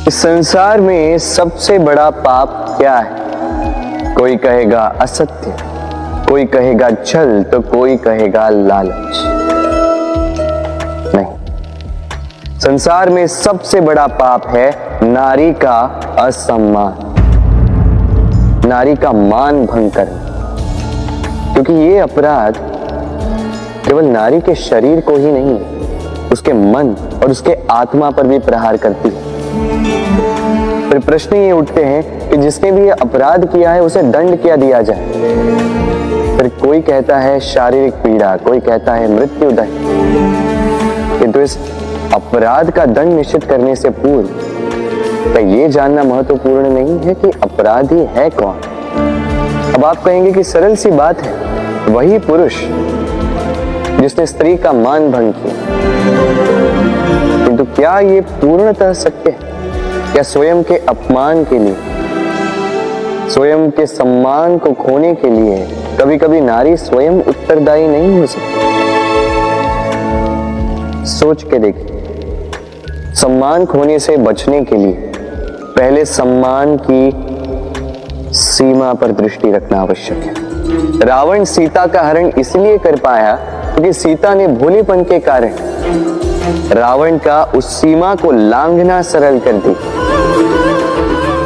इस संसार में सबसे बड़ा पाप क्या है? कोई कहेगा असत्य, कोई कहेगा छल, तो कोई कहेगा लालच। नहीं, संसार में सबसे बड़ा पाप है नारी का असम्मान, नारी का मान भंग करना। क्योंकि ये अपराध केवल नारी के शरीर को ही नहीं, उसके मन और उसके आत्मा पर भी प्रहार करती है। फिर प्रश्न ये उठते हैं कि जिसने भी ये अपराध किया है उसे दंड क्या दिया जाए। फिर कोई कहता है शारीरिक पीड़ा, कोई कहता है मृत्युदंड। किंतु इस अपराध का दंड निश्चित करने से पूर्व क्या ये जानना महत्वपूर्ण नहीं है कि अपराधी है कौन? अब आप कहेंगे कि सरल सी बात है, वही पुरुष जिसने स्त्री का मान भंग किया। किंतु क्या ये पूर्णतः सत्य है? क्या स्वयं के अपमान के लिए, स्वयं के सम्मान को खोने के लिए कभी कभी नारी स्वयं उत्तरदायी नहीं हो सकती? सोच के देखिए, सम्मान खोने से बचने के लिए पहले सम्मान की सीमा पर दृष्टि रखना आवश्यक है। रावण सीता का हरण इसलिए कर पाया क्योंकि सीता ने भोलेपन के कारण रावण का उस सीमा को लांघना सरल कर दी।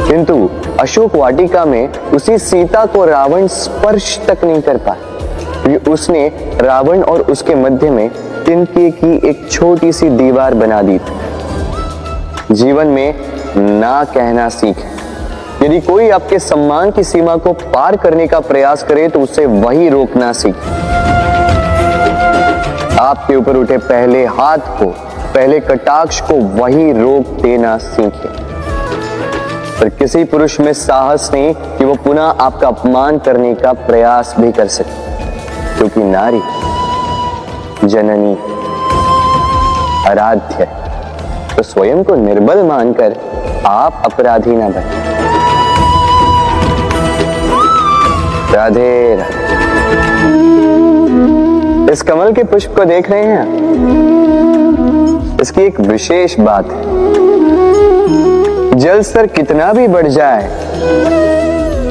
किंतु अशोक वाटिका में उसी सीता को रावण स्पर्श तक नहीं कर पाया क्योंकि उसने रावण और उसके मध्य में तिनके की एक छोटी सी दीवार बना दी थी। जीवन में ना कहना सीखें। यदि कोई आपके सम्मान की सीमा को पार करने का प्रयास करे तो उसे वही रोकना सीखें। आपके ऊपर उठे पहले हाथ को, पहले कटाक्ष को वही रोक देना सीखें। पर किसी पुरुष में साहस नहीं कि वो पुनः आपका अपमान करने का प्रयास भी कर सके, क्योंकि नारी जननी आराध्य है। तो स्वयं को निर्बल मानकर आप अपराधी ना बने। राधे राधे। इस कमल के पुष्प को देख रहे हैं? इसकी एक विशेष बात है, जल स्तर कितना भी बढ़ जाए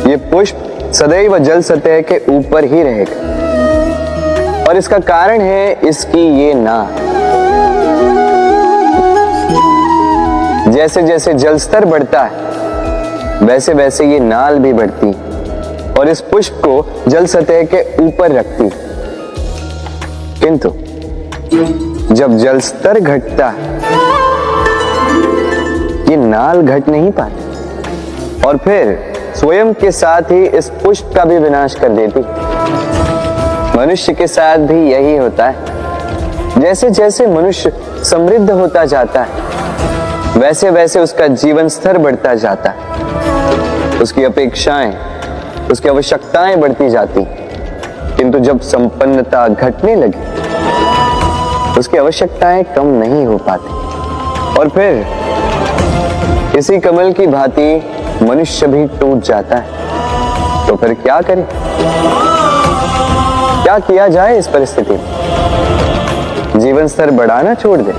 ये पुष्प सदैव जल सतह के ऊपर ही रहेगा। और इसका कारण है इसकी ये नाक। जैसे जैसे जल स्तर बढ़ता है वैसे वैसे ये नाल भी बढ़ती और इस पुष्प को जल सतह के ऊपर रखती। किंतु जब जल स्तर घटता है ये नाल घट नहीं पाती और फिर स्वयं के साथ ही इस पुष्प का भी विनाश कर देती। मनुष्य के साथ भी यही होता है। जैसे जैसे मनुष्य समृद्ध होता जाता है वैसे वैसे उसका जीवन स्तर बढ़ता जाता है, उसकी अपेक्षाएं, उसकी आवश्यकताएं बढ़ती जाती। किंतु जब संपन्नता घटने लगी उसकी आवश्यकताएं कम नहीं हो पाती और फिर इसी कमल की भांति मनुष्य भी टूट जाता है। तो फिर क्या करें? क्या किया जाए इस परिस्थिति में? जीवन स्तर बढ़ाना छोड़ दे?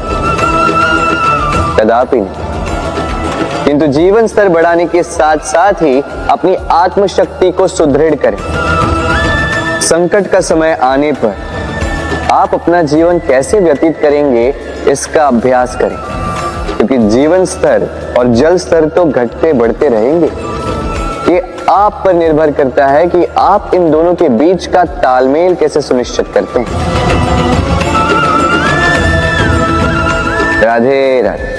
कदापि नहीं। किंतु जीवन स्तर बढ़ाने के साथ साथ ही अपनी आत्मशक्ति को सुदृढ़ करें। संकट का समय आने पर आप अपना जीवन कैसे व्यतीत करेंगे इसका अभ्यास करें, क्योंकि जीवन स्तर और जल स्तर तो घटते बढ़ते रहेंगे। ये आप पर निर्भर करता है कि आप इन दोनों के बीच का तालमेल कैसे सुनिश्चित करते हैं। राधे राधे।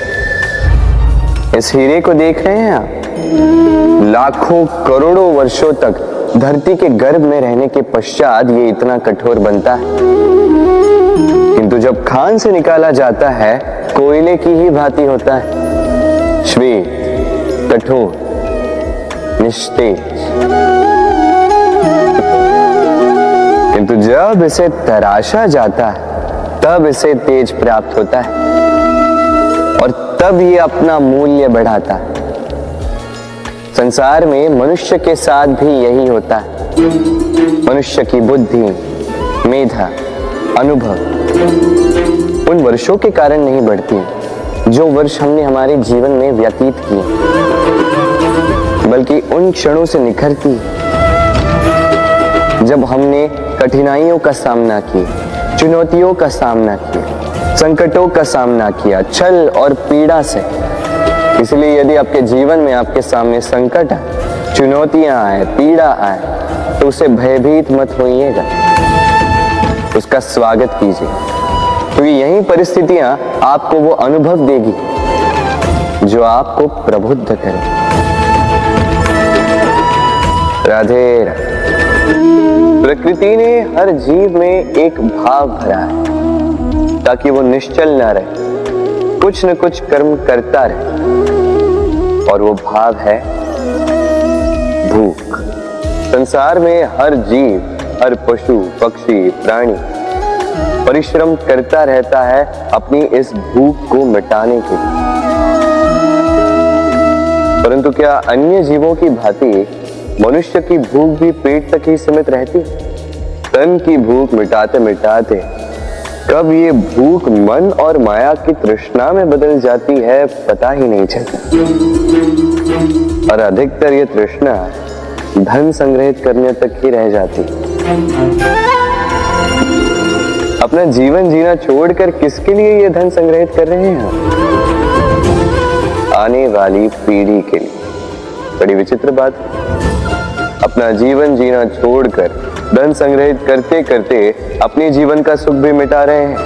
इस हीरे को देख रहे हैं आप? लाखों करोड़ों वर्षों तक धरती के गर्भ में रहने के पश्चात ये इतना कठोर बनता है, किंतु जब खान से निकाला जाता है कोयले की ही भांति होता है, श्वेत, कठोर, निस्तेज। किंतु जब इसे तराशा जाता है तब इसे तेज प्राप्त होता है और तब ये अपना मूल्य बढ़ाता है। संसार में मनुष्य के साथ भी यही होता है। मनुष्य की बुद्धि, मेधा, अनुभव उन वर्षों के कारण नहीं बढ़ती जो वर्ष हमने हमारे जीवन में व्यतीत किए, बल्कि उन क्षणों से निखरती है जब हमने कठिनाइयों का सामना किया, चुनौतियों का सामना किया, संकटों का सामना किया, छल और पीड़ा से। इसलिए यदि आपके जीवन में आपके सामने संकट आए, चुनौतियां आए, पीड़ा आए, तो उसे भयभीत मत होइएगा, उसका स्वागत कीजिए, क्योंकि यही परिस्थितियां आपको वो अनुभव देगी जो आपको प्रबुद्ध करे। राधे राधे। प्रकृति ने हर जीव में एक भाव भरा है ताकि वो निश्चल ना रहे, कुछ न कुछ कर्म करता रहे, और वो भाव है भूख। संसार में हर जीव, हर पशु, पक्षी, प्राणी परिश्रम करता रहता है अपनी इस भूख को मिटाने के लिए। परंतु क्या अन्य जीवों की भांति मनुष्य की भूख भी पेट तक ही सीमित रहती? तन की भूख मिटाते मिटाते कब ये भूख मन और माया की तृष्णा में बदल जाती है पता ही नहीं चलता। और अधिकतर ये तृष्णा धन संग्रहित करने तक ही रह जाती। अपना जीवन जीना छोड़कर किसके लिए ये धन संग्रहित कर रहे हैं? आने वाली पीढ़ी के लिए। बड़ी विचित्र बात। अपना जीवन जीना छोड़कर धन संग्रहित करते करते अपने जीवन का सुख भी मिटा रहे हैं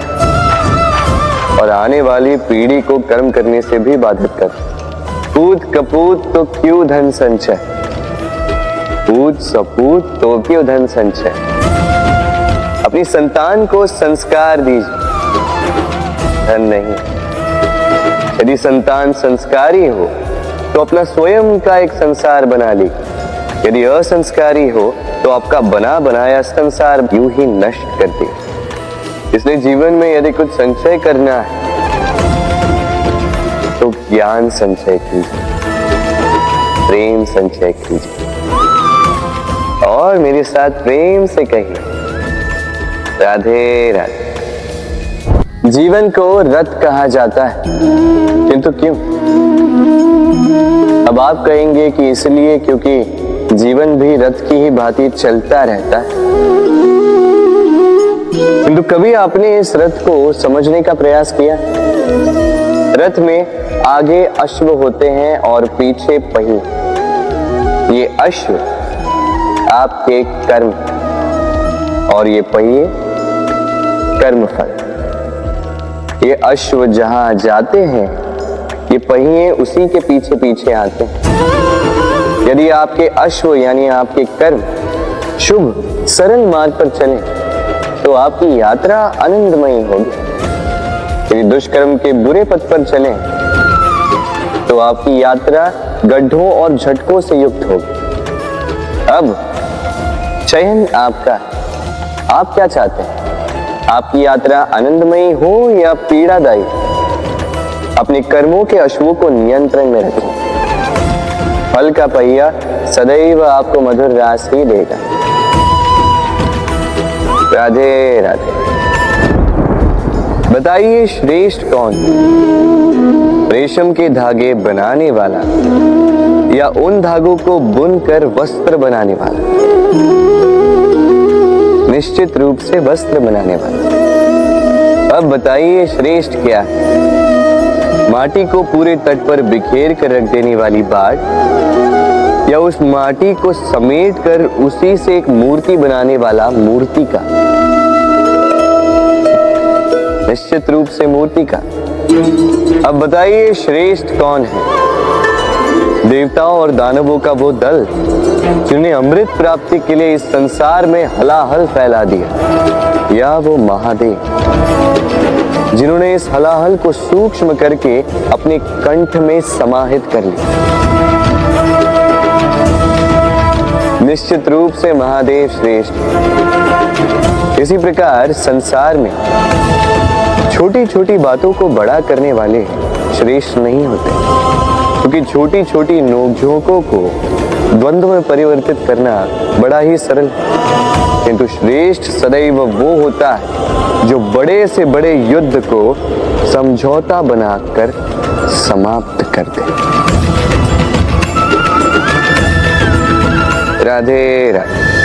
और आने वाली पीढ़ी को कर्म करने से भी बाधित कर। पूत कपूत तो क्यों धन संचय, पूत सपूत तो क्यों धन संचय। अपनी संतान को संस्कार दीजिए, धन नहीं। यदि संतान संस्कारी हो तो अपना स्वयं का एक संसार बना ली। यदि असंस्कारी हो तो आपका बना बनाया संसार यूं ही नष्ट कर दे। इसलिए जीवन में यदि कुछ संचय करना है तो ज्ञान संचय कीजिए, प्रेम संचय कीजिए, और मेरे साथ प्रेम से कहिए राधे राधे। जीवन को रथ कहा जाता है, किंतु क्यों? अब आप कहेंगे कि इसलिए क्योंकि जीवन भी रथ की ही भांति चलता रहता है। किंतु कभी आपने इस रथ को समझने का प्रयास किया? रथ में आगे अश्व होते हैं और पीछे पहिए। ये अश्व आपके कर्म और ये पहिए कर्मफल। ये अश्व जहां जाते हैं, ये पहिए उसी के पीछे पीछे आते हैं। यदि आपके अश्व यानी आपके कर्म शुभ सरल मार्ग पर चले तो आपकी यात्रा आनंदमयी होगी। यदि दुष्कर्म के बुरे पथ पर चले तो आपकी यात्रा गड्ढों और झटकों से युक्त होगी। अब चयन आपका। आप क्या चाहते हैं? आपकी यात्रा आनंदमयी हो या पीड़ादायी? अपने कर्मों के अश्वों को नियंत्रण में रखें। फल का पहिया सदैव आपको मधुर रास ही देगा। राधे राधे। बताइए श्रेष्ठ कौन? रेशम के धागे बनाने वाला या उन धागों को बुनकर वस्त्र बनाने वाला? निश्चित रूप से वस्त्र बनाने वाला। अब बताइए श्रेष्ठ क्या है? माटी को पूरे तट पर बिखेर कर रख देने वाली बाढ़ या उस माटी को समेट कर उसी से एक मूर्ति बनाने वाला मूर्ति का? निश्चित रूप से मूर्ति का। अब बताइए श्रेष्ठ कौन है? देवताओं और दानवों का वो दल जिन्हें अमृत प्राप्ति के लिए इस संसार में हलाहल फैला दिया, या वो महादेव जिन्होंने इस हलाहल को सूक्ष्म करके अपने कंठ में समाहित कर लिया? निश्चित रूप से महादेव श्रेष्ठ। इसी प्रकार संसार में छोटी छोटी बातों को बड़ा करने वाले श्रेष्ठ नहीं होते, क्योंकि छोटी छोटी नोकझोंकों को द्वंद्व में परिवर्तित करना बड़ा ही सरल है। किंतु श्रेष्ठ सदैव वो होता है जो बड़े से बड़े युद्ध को समझौता बनाकर समाप्त कर दे। राधे राधे।